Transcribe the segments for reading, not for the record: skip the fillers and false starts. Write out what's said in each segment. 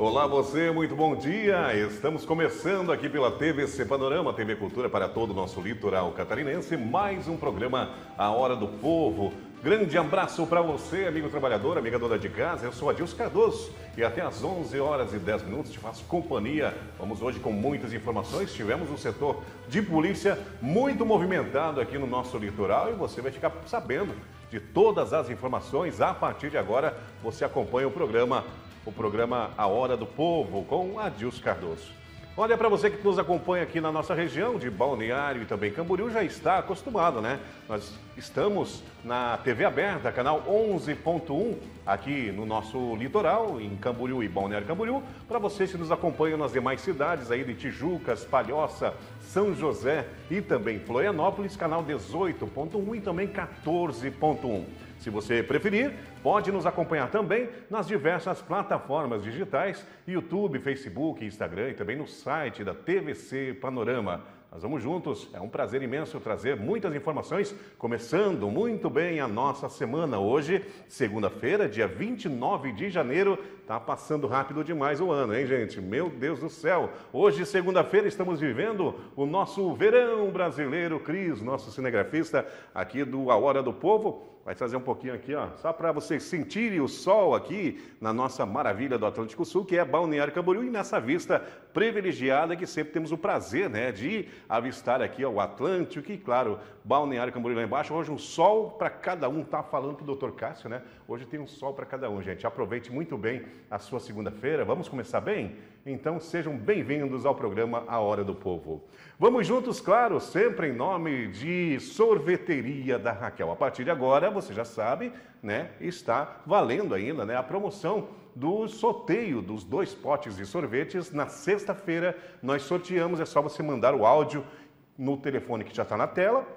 Olá você, muito bom dia. Estamos começando aqui pela TVC Panorama, TV Cultura para todo o nosso litoral catarinense, mais um programa A Hora do Povo. Grande abraço para você, amigo trabalhador, amiga dona de casa. Eu sou Adilson Cardoso e até às 11 horas e 10 minutos te faço companhia. Vamos hoje com muitas informações. Tivemos um setor de polícia muito movimentado aqui no nosso litoral e você vai ficar sabendo de todas as informações. A partir de agora, você acompanha o programa A Hora do Povo com Adilson Cardoso. Olha, para você que nos acompanha aqui na nossa região de Balneário e também Camboriú, já está acostumado, né? Nós estamos na TV aberta, canal 11.1, aqui no nosso litoral, em Camboriú e Balneário Camboriú. Para vocês que nos acompanham nas demais cidades aí de Tijucas, Palhoça, São José e também Florianópolis, canal 18.1 e também 14.1. Se você preferir, pode nos acompanhar também nas diversas plataformas digitais, YouTube, Facebook, Instagram e também no site da TVC Panorama. Nós vamos juntos, é um prazer imenso trazer muitas informações, começando muito bem a nossa semana. Hoje, segunda-feira, dia 29 de janeiro, tá passando rápido demais o ano, hein, gente? Meu Deus do céu! Hoje, segunda-feira, estamos vivendo o nosso verão brasileiro. Cris, nosso cinegrafista aqui do A Hora do Povo, vai trazer um pouquinho aqui, ó, só para vocês sentirem o sol aqui na nossa maravilha do Atlântico Sul, que é Balneário Camboriú, e nessa vista privilegiada que sempre temos o prazer, né, de avistar aqui, ó, o Atlântico e, claro, Balneário Camboriú lá embaixo. Hoje um sol para cada um, tá falando com o Dr. Cássio, né? Hoje tem um sol para cada um, gente. Aproveite muito bem a sua segunda-feira. Vamos começar bem? Então sejam bem-vindos ao programa A Hora do Povo. Vamos juntos, claro, sempre em nome de Sorveteria da Raquel. A partir de agora, você já sabe, né, está valendo ainda, né, a promoção do sorteio dos 2 potes de sorvetes. Na sexta-feira nós sorteamos, é só você mandar o áudio no telefone que já está na tela.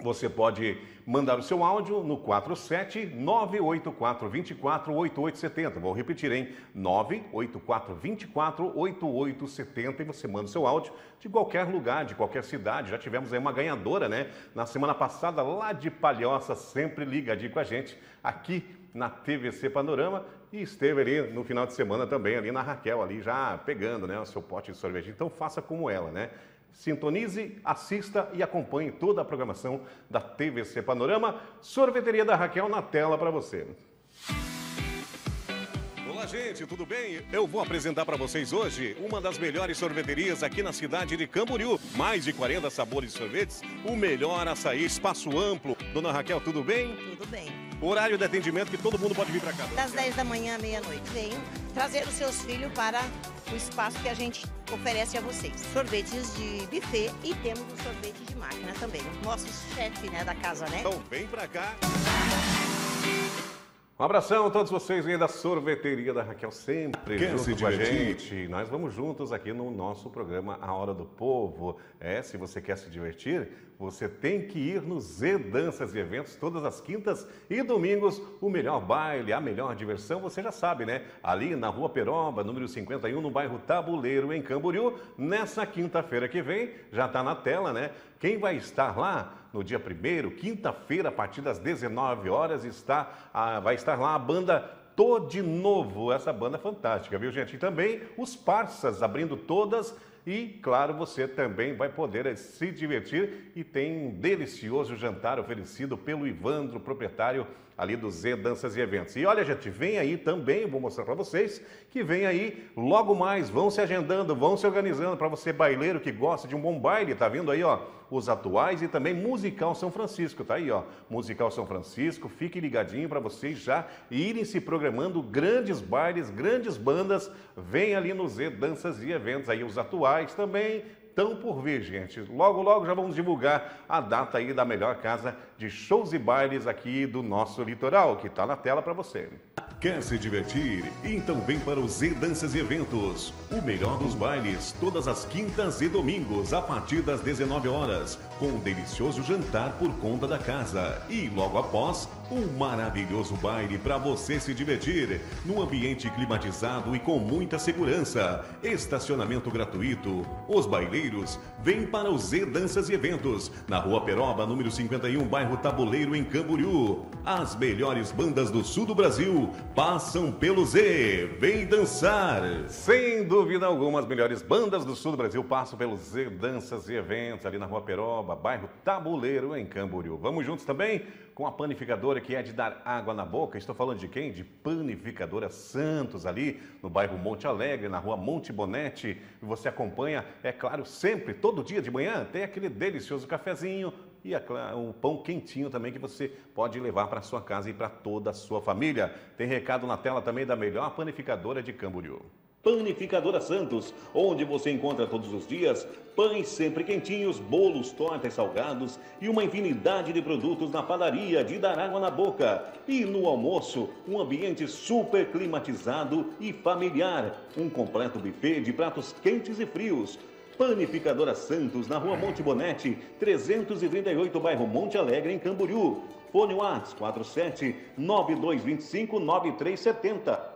Você pode mandar o seu áudio no 47984248870. Vou repetir, hein? 984248870 e você manda o seu áudio de qualquer lugar, de qualquer cidade. Já tivemos aí uma ganhadora, né? Na semana passada, lá de Palhoça, sempre ligadinho com a gente aqui na TVC Panorama, e esteve ali no final de semana também ali na Raquel, ali já pegando, né, o seu pote de sorvete. Então faça como ela, né? Sintonize, assista e acompanhe toda a programação da TVC Panorama. Sorveteria da Raquel na tela para você. Olá, gente, tudo bem? Eu vou apresentar para vocês hoje uma das melhores sorveterias aqui na cidade de Camboriú. Mais de 40 sabores de sorvetes, o melhor açaí, espaço amplo. Dona Raquel, tudo bem? Tudo bem. Horário de atendimento que todo mundo pode vir para cá. Das 10 da manhã à meia-noite. Venham trazer os seus filhos para o espaço que a gente oferece a vocês. Sorvetes de buffet e temos o sorvete de máquina também. O nosso chefe, né, da casa, né? Então vem para cá. Um abração a todos vocês aí da Sorveteria da Raquel, sempre junto com a gente. Nós vamos juntos aqui no nosso programa A Hora do Povo. Se você quer se divertir, você tem que ir no Z Danças e Eventos, todas as quintas e domingos, o melhor baile, a melhor diversão, você já sabe, né? Ali na Rua Peroba, número 51, no bairro Tabuleiro, em Camboriú, nessa quinta-feira que vem, já está na tela, né? Quem vai estar lá no dia 1º, quinta-feira, a partir das 19 horas, vai estar lá a banda Tô de Novo, essa banda fantástica, viu, gente? E também os Parças abrindo todas. E, claro, você também vai poder se divertir e tem um delicioso jantar oferecido pelo Ivandro, proprietário ali do Z Danças e Eventos. E olha, gente, vem aí também, vou mostrar para vocês, que vem aí logo mais, vão se agendando, vão se organizando para você baileiro que gosta de um bom baile, tá vendo aí, ó, os atuais e também Musical São Francisco, tá aí, ó, Musical São Francisco, fique ligadinho para vocês já irem se programando grandes bailes, grandes bandas, vem ali no Z Danças e Eventos, aí os atuais também estão por vir, gente. Logo, logo já vamos divulgar a data aí da melhor casa de shows e bailes aqui do nosso litoral, que está na tela para você. Quer se divertir? Então vem para o Z Danças e Eventos. O melhor dos bailes, todas as quintas e domingos, a partir das 19 horas, com um delicioso jantar por conta da casa. E logo após, um maravilhoso baile para você se divertir, num ambiente climatizado e com muita segurança. Estacionamento gratuito. Os baileiros vêm para o Z Danças e Eventos, na Rua Peroba, número 51, bairro bairro Tabuleiro, em Camboriú. As melhores bandas do sul do Brasil passam pelo Z. Vem dançar! Sem dúvida alguma, as melhores bandas do sul do Brasil passam pelo Z Danças e Eventos, ali na Rua Peroba, bairro Tabuleiro, em Camboriú. Vamos juntos também com a panificadora que é de dar água na boca. Estou falando de quem? De Panificadora Santos, ali no bairro Monte Alegre, na Rua Monte Bonete. E você acompanha, é claro, sempre, todo dia de manhã, tem aquele delicioso cafezinho e o pão quentinho também que você pode levar para sua casa e para toda a sua família. Tem recado na tela também da melhor panificadora de Camboriú. Panificadora Santos, onde você encontra todos os dias pães sempre quentinhos, bolos, tortas, salgados e uma infinidade de produtos na padaria de dar água na boca. E no almoço, um ambiente super climatizado e familiar. Um completo buffet de pratos quentes e frios. Panificadora Santos, na Rua Monte Bonete, 338, bairro Monte Alegre, em Camboriú. Fone WhatsApp 47-9225-9370.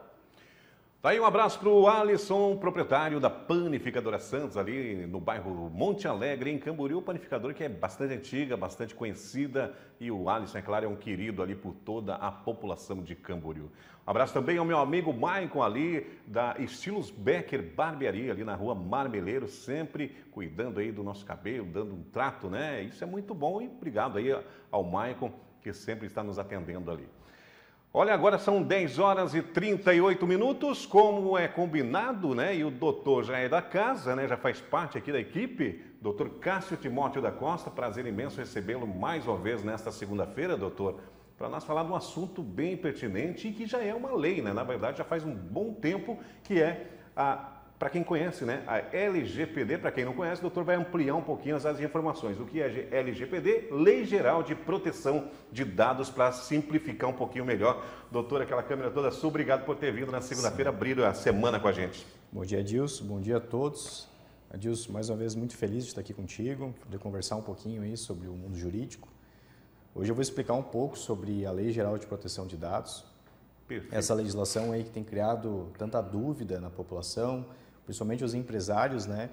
Tá aí um abraço para o Alisson, proprietário da Panificadora Santos, ali no bairro Monte Alegre, em Camboriú. Panificadora que é bastante antiga, bastante conhecida. E o Alisson, é claro, é um querido ali por toda a população de Camboriú. Um abraço também ao meu amigo Maicon ali, da Estilos Becker Barbearia, ali na Rua Marmeleiro, sempre cuidando aí do nosso cabelo, dando um trato, né? Isso é muito bom e obrigado aí ao Maicon, que sempre está nos atendendo ali. Olha, agora são 10 horas e 38 minutos, como é combinado, né? E o doutor já é da casa, né? Já faz parte aqui da equipe. Doutor Cássio Timóteo da Costa, prazer imenso recebê-lo mais uma vez nesta segunda-feira, doutor, para nós falar de um assunto bem pertinente e que já é uma lei, né? Na verdade, já faz um bom tempo que é para quem conhece, né, a LGPD. Para quem não conhece, o doutor vai ampliar um pouquinho as informações. O que é LGPD? Lei Geral de Proteção de Dados, para simplificar um pouquinho melhor. Doutor, aquela câmera toda sua, obrigado por ter vindo na segunda-feira abrir a semana com a gente. Bom dia, Adilson. Bom dia a todos. Adilson, mais uma vez muito feliz de estar aqui contigo, poder conversar um pouquinho aí sobre o mundo jurídico. Hoje eu vou explicar um pouco sobre a Lei Geral de Proteção de Dados. Perfeito. Essa legislação aí que tem criado tanta dúvida na população, principalmente os empresários, né,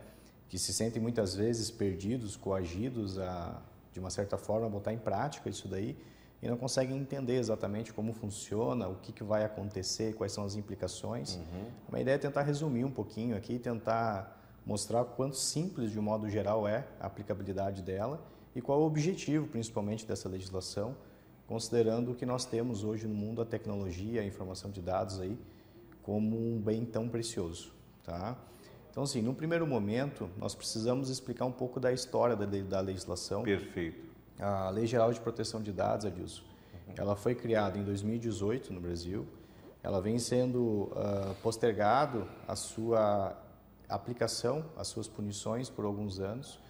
que se sentem muitas vezes perdidos, coagidos a, de uma certa forma, botar em prática isso daí e não conseguem entender exatamente como funciona, o que vai acontecer, quais são as implicações. A ideia é tentar resumir um pouquinho aqui, tentar mostrar o quanto simples, de um modo geral, é a aplicabilidade dela e qual é o objetivo, principalmente, dessa legislação, considerando que nós temos hoje no mundo a tecnologia, a informação de dados aí, como um bem tão precioso. Tá? Então, assim, no primeiro momento, nós precisamos explicar um pouco da história da legislação. Perfeito. A Lei Geral de Proteção de Dados, Adilson, ela foi criada em 2018 no Brasil. Ela vem sendo postergado a sua aplicação, as suas punições por alguns anos.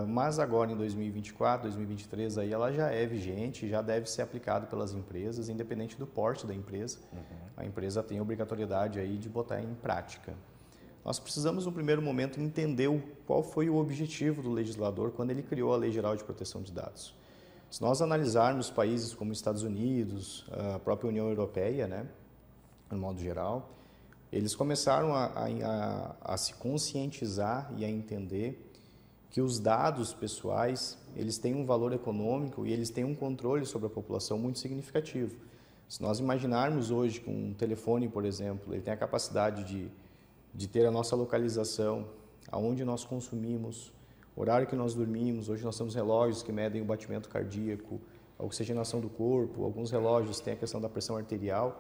Mas agora, em 2024, 2023, aí ela já é vigente, já deve ser aplicada pelas empresas, independente do porte da empresa. A empresa tem a obrigatoriedade aí de botar em prática. Nós precisamos, no primeiro momento, entender qual foi o objetivo do legislador quando ele criou a Lei Geral de Proteção de Dados. Se nós analisarmos países como Estados Unidos, a própria União Europeia, né, no modo geral, eles começaram a se conscientizar e a entender que os dados pessoais, eles têm um valor econômico e eles têm um controle sobre a população muito significativo. Se nós imaginarmos hoje que um telefone, por exemplo, ele tem a capacidade de ter a nossa localização, aonde nós consumimos, horário que nós dormimos, hoje nós temos relógios que medem o batimento cardíaco, a oxigenação do corpo, alguns relógios têm a questão da pressão arterial,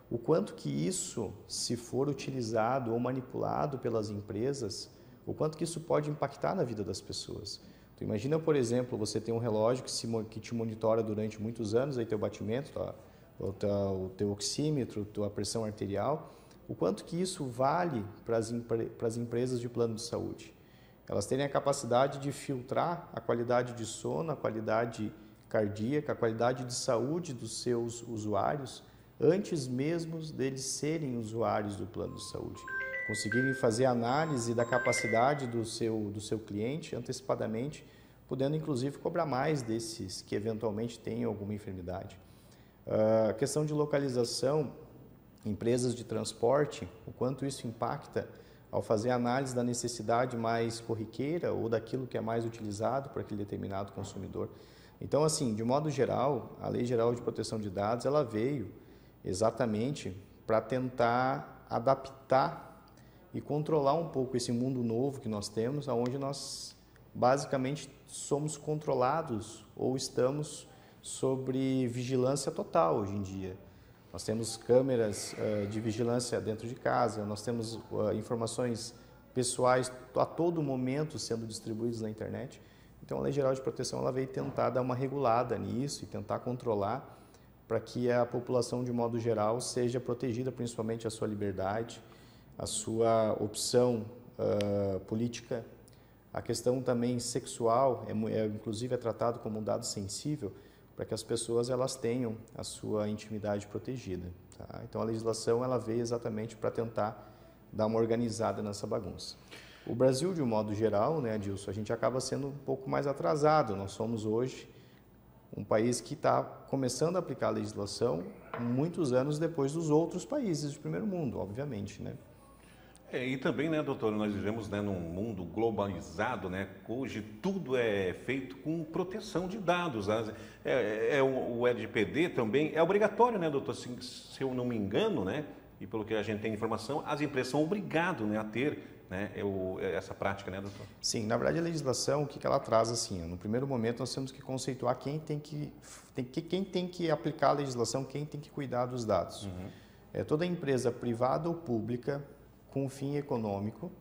o quanto que isso, se for utilizado ou manipulado pelas empresas, o quanto que isso pode impactar na vida das pessoas. Então, imagina, por exemplo, você tem um relógio que te monitora durante muitos anos, aí teu batimento, o teu oxímetro, tua pressão arterial, o quanto que isso vale para as empresas de plano de saúde. Elas terem a capacidade de filtrar a qualidade de sono, a qualidade cardíaca, a qualidade de saúde dos seus usuários, antes mesmo deles serem usuários do plano de saúde. Conseguirem fazer análise da capacidade do seu cliente antecipadamente, podendo inclusive cobrar mais desses que eventualmente tenham alguma enfermidade. A questão de localização, empresas de transporte, o quanto isso impacta ao fazer análise da necessidade mais corriqueira ou daquilo que é mais utilizado por aquele determinado consumidor. Então, assim, de modo geral, a Lei Geral de Proteção de Dados, ela veio exatamente para tentar adaptar e controlar um pouco esse mundo novo que nós temos, onde nós basicamente somos controlados ou estamos sobre vigilância total hoje em dia. Nós temos câmeras de vigilância dentro de casa, nós temos informações pessoais a todo momento sendo distribuídas na internet. Então, a Lei Geral de Proteção ela veio tentar dar uma regulada nisso e tentar controlar para que a população, de modo geral, seja protegida, principalmente a sua liberdade, a sua opção política. A questão também sexual, inclusive, é tratado como um dado sensível, para que as pessoas elas tenham a sua intimidade protegida. Tá? Então, a legislação ela veio exatamente para tentar dar uma organizada nessa bagunça. O Brasil, de um modo geral, né, Adilson, a gente acaba sendo um pouco mais atrasado. Nós somos hoje um país que está começando a aplicar a legislação muitos anos depois dos outros países do primeiro mundo, obviamente, né? E também, né, doutor, nós vivemos, né, num mundo globalizado, né? Hoje tudo é feito com proteção de dados. O LGPD também é obrigatório, né, doutor? Se eu não me engano, né? E pelo que a gente tem informação, as empresas são obrigadas, né, a ter, né, essa prática, né, doutor? Sim, na verdade a legislação, o que ela traz assim? No primeiro momento nós temos que conceituar quem tem que aplicar a legislação, quem tem que cuidar dos dados. Toda empresa privada ou pública com fim econômico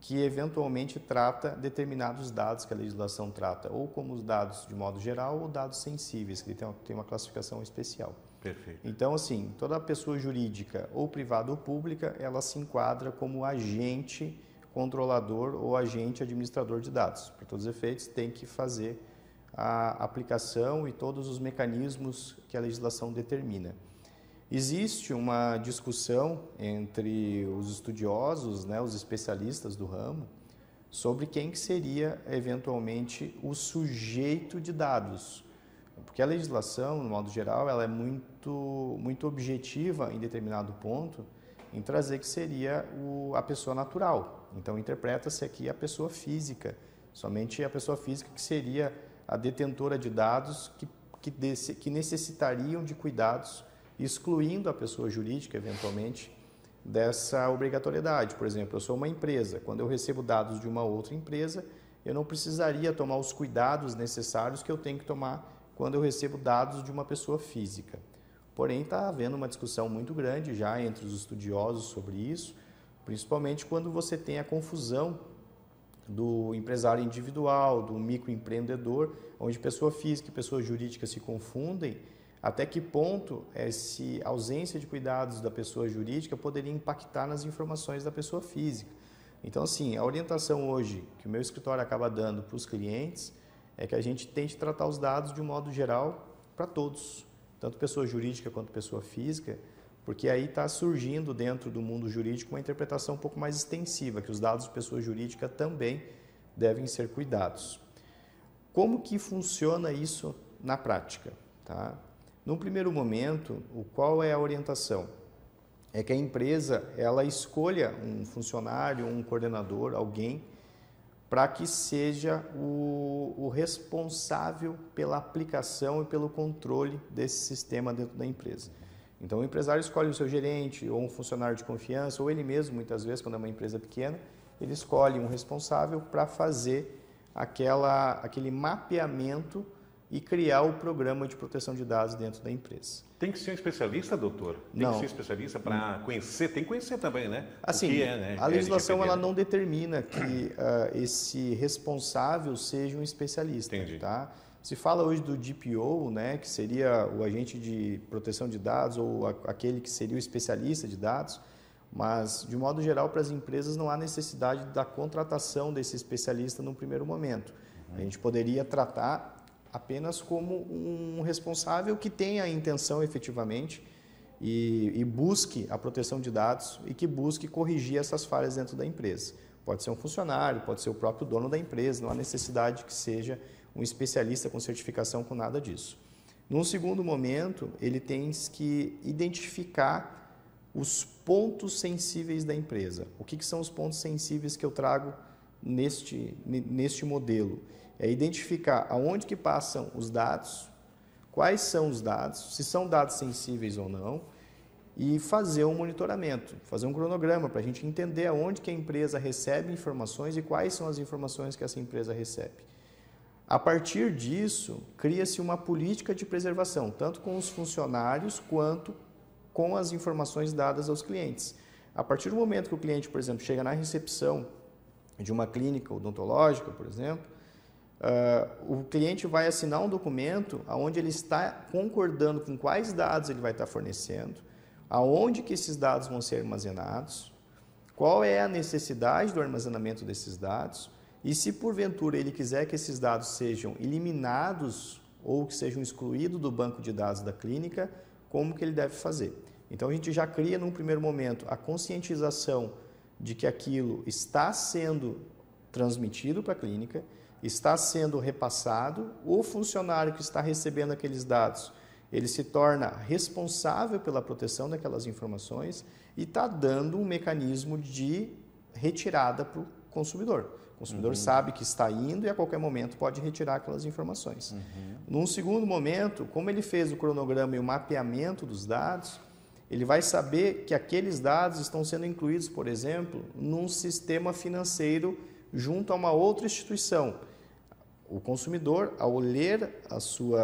que eventualmente trata determinados dados que a legislação trata, ou como os dados de modo geral ou dados sensíveis, que tem uma classificação especial. Perfeito. Então, assim, toda pessoa jurídica, ou privada ou pública, ela se enquadra como agente controlador ou agente administrador de dados. Para todos os efeitos, tem que fazer a aplicação e todos os mecanismos que a legislação determina. Existe uma discussão entre os estudiosos, né, os especialistas do ramo, sobre quem que seria, eventualmente, o sujeito de dados. Porque a legislação, no modo geral, ela é muito objetiva em determinado ponto em trazer que seria a pessoa natural. Então, interpreta-se aqui a pessoa física, somente a pessoa física que seria a detentora de dados que necessitariam de cuidados, excluindo a pessoa jurídica, eventualmente, dessa obrigatoriedade. Por exemplo, eu sou uma empresa, quando eu recebo dados de uma outra empresa, eu não precisaria tomar os cuidados necessários que eu tenho que tomar quando eu recebo dados de uma pessoa física. Porém, está havendo uma discussão muito grande já entre os estudiosos sobre isso, principalmente quando você tem a confusão do empresário individual, do microempreendedor, onde pessoa física e pessoa jurídica se confundem. Até que ponto essa ausência de cuidados da pessoa jurídica poderia impactar nas informações da pessoa física? Então, assim, a orientação hoje que o meu escritório acaba dando para os clientes é que a gente tente tratar os dados de um modo geral para todos, tanto pessoa jurídica quanto pessoa física, porque aí está surgindo dentro do mundo jurídico uma interpretação um pouco mais extensiva, que os dados de pessoa jurídica também devem ser cuidados. Como que funciona isso na prática? Tá? Num primeiro momento, qual é a orientação? É que a empresa ela escolha um funcionário, um coordenador, alguém, para que seja o responsável pela aplicação e pelo controle desse sistema dentro da empresa. Então, o empresário escolhe o seu gerente, ou um funcionário de confiança, ou ele mesmo, muitas vezes, quando é uma empresa pequena, ele escolhe um responsável para fazer aquele mapeamento e criar o programa de proteção de dados dentro da empresa. Tem que ser um especialista, doutor? Tem que ser especialista para conhecer? Tem que conhecer também, né? Assim, o que é, né? A legislação ela não determina que esse responsável seja um especialista. Entendi. Tá? Se fala hoje do DPO, né, que seria o agente de proteção de dados ou aquele que seria o especialista de dados, mas, de modo geral, para as empresas não há necessidade da contratação desse especialista no primeiro momento. A gente poderia tratar apenas como um responsável que tenha a intenção efetivamente e busque a proteção de dados e que busque corrigir essas falhas dentro da empresa. Pode ser um funcionário, pode ser o próprio dono da empresa, não há necessidade que seja um especialista com certificação com nada disso. Num segundo momento, ele tem que identificar os pontos sensíveis da empresa. O que são os pontos sensíveis que eu trago neste modelo? É identificar aonde que passam os dados, quais são os dados, se são dados sensíveis ou não, e fazer um monitoramento, fazer um cronograma para a gente entender aonde que a empresa recebe informações e quais são as informações que essa empresa recebe. A partir disso, cria-se uma política de preservação, tanto com os funcionários quanto com as informações dadas aos clientes. A partir do momento que o cliente, por exemplo, chega na recepção de uma clínica odontológica, por exemplo, o cliente vai assinar um documento onde ele está concordando com quais dados ele vai estar fornecendo, aonde que esses dados vão ser armazenados, qual é a necessidade do armazenamento desses dados e se porventura ele quiser que esses dados sejam eliminados ou que sejam excluídos do banco de dados da clínica, como que ele deve fazer. Então a gente já cria num primeiro momento a conscientização de que aquilo está sendo transmitido para a clínica, está sendo repassado, o funcionário que está recebendo aqueles dados, ele se torna responsável pela proteção daquelas informações e está dando um mecanismo de retirada para o consumidor. O consumidor sabe que está indo e a qualquer momento pode retirar aquelas informações. Num segundo momento, como ele fez o cronograma e o mapeamento dos dados, ele vai saber que aqueles dados estão sendo incluídos, por exemplo, num sistema financeiro junto a uma outra instituição. O consumidor, ao ler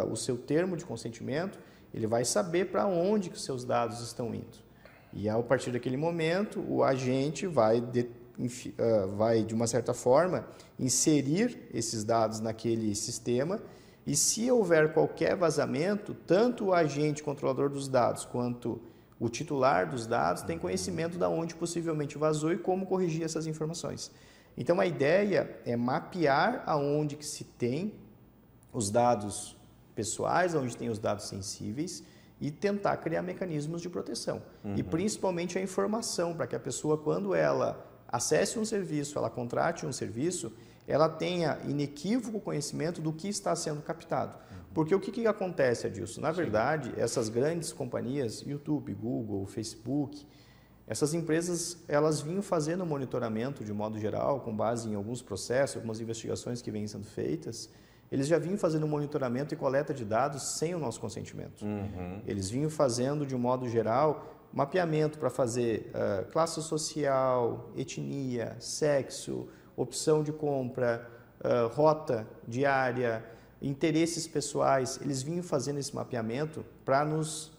o seu termo de consentimento, ele vai saber para onde que os seus dados estão indo. E, a partir daquele momento, o agente vai, de uma certa forma, inserir esses dados naquele sistema e, se houver qualquer vazamento, tanto o agente controlador dos dados quanto o titular dos dados tem conhecimento de onde possivelmente vazou e como corrigir essas informações. Então, a ideia é mapear aonde que se tem os dados pessoais, onde tem os dados sensíveis e tentar criar mecanismos de proteção. E, principalmente, a informação, para que a pessoa, quando ela acesse um serviço, ela contrate um serviço, ela tenha inequívoco conhecimento do que está sendo captado. Porque o que acontece, Adilson? Na verdade, essas grandes companhias, YouTube, Google, Facebook, essas empresas, elas vinham fazendo monitoramento de modo geral, com base em alguns processos, algumas investigações que vêm sendo feitas. Eles já vinham fazendo monitoramento e coleta de dados sem o nosso consentimento. Eles vinham fazendo, de um modo geral, mapeamento para fazer classe social, etnia, sexo, opção de compra, rota diária, interesses pessoais. Eles vinham fazendo esse mapeamento para nos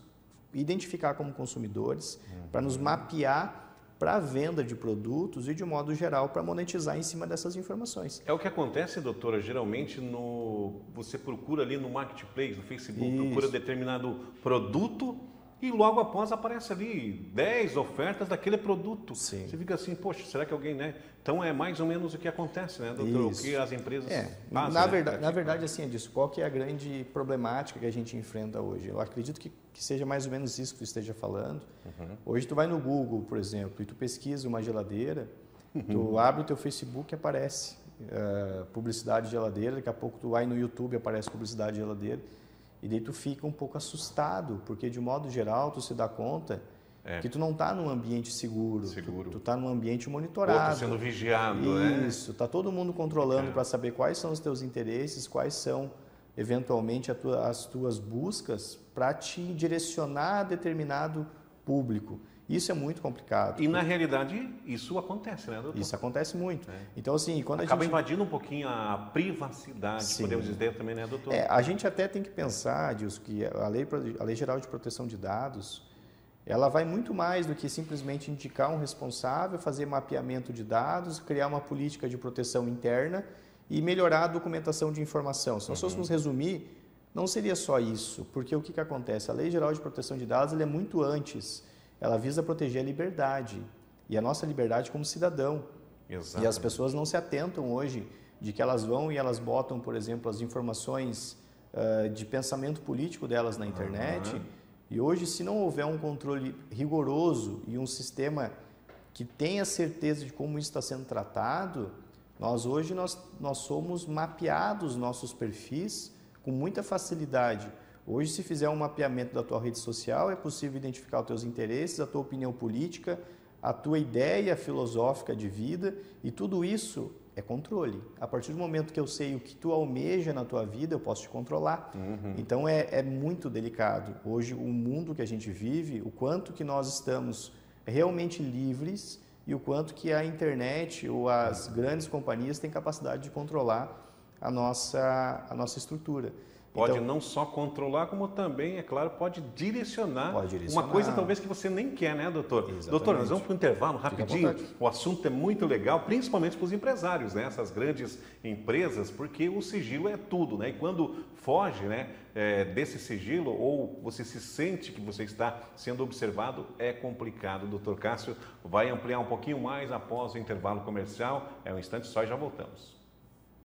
identificar como consumidores, para nos mapear para a venda de produtos e, de modo geral, para monetizar em cima dessas informações. É o que acontece, doutora, geralmente você procura ali no Marketplace, no Facebook, procura determinado produto e logo após aparece ali 10 ofertas daquele produto. Sim. Você fica assim, poxa, será que alguém, né? Então é mais ou menos o que acontece, né, doutor? Isso. O que as empresas fazem. Na verdade, assim, é disso. Qual que é a grande problemática que a gente enfrenta hoje? Eu acredito que seja mais ou menos isso que tu esteja falando. Hoje tu vai no Google, por exemplo, e tu pesquisa uma geladeira, tu abre o teu Facebook e aparece publicidade de geladeira, daqui a pouco tu vai no YouTube e aparece publicidade de geladeira, e daí tu fica um pouco assustado, porque de modo geral tu se dá conta que tu não está num ambiente seguro. Tu está num ambiente monitorado. Está sendo vigiado, Isso, está todo mundo controlando para saber quais são os teus interesses, quais são, eventualmente, as tuas buscas para te direcionar a determinado público. Isso é muito complicado. E, na realidade, isso acontece, né, doutor? Isso acontece muito. Então, assim, quando acaba invadindo um pouquinho a privacidade, Sim. podemos dizer também, né, doutor? A gente até tem que pensar, Dilson, que a Lei Geral de Proteção de Dados, ela vai muito mais do que simplesmente indicar um responsável, fazer mapeamento de dados, criar uma política de proteção interna e melhorar a documentação de informação. Se nós fôssemos resumir, não seria só isso, porque o que acontece? A Lei Geral de Proteção de Dados ela é muito antes. Ela visa proteger a liberdade e a nossa liberdade como cidadão. Exato. E as pessoas não se atentam hoje de que elas vão e elas botam, por exemplo, as informações de pensamento político delas na internet. E hoje, se não houver um controle rigoroso e um sistema que tenha certeza de como isso está sendo tratado, nós somos mapeados nossos perfis com muita facilidade. Hoje, se fizer um mapeamento da tua rede social, é possível identificar os teus interesses, a tua opinião política, a tua ideia filosófica de vida, e tudo isso É controle. A partir do momento que eu sei o que tu almeja na tua vida, eu posso te controlar. Então é muito delicado. Hoje, o mundo que a gente vive, o quanto que nós estamos realmente livres e o quanto que a internet ou as grandes companhias têm capacidade de controlar a nossa estrutura. Pode Então, não só controlar, como também, é claro, pode direcionar, uma coisa talvez que você nem quer, né, doutor? Exatamente. Doutor, nós vamos para o intervalo rapidinho. vontade. O assunto é muito legal, principalmente para os empresários, né? Essas grandes empresas, porque o sigilo é tudo, né? E quando foge, né, desse sigilo, ou você se sente que você está sendo observado, é complicado. O doutor Cássio vai ampliar um pouquinho mais após o intervalo comercial. É um instante só e já voltamos.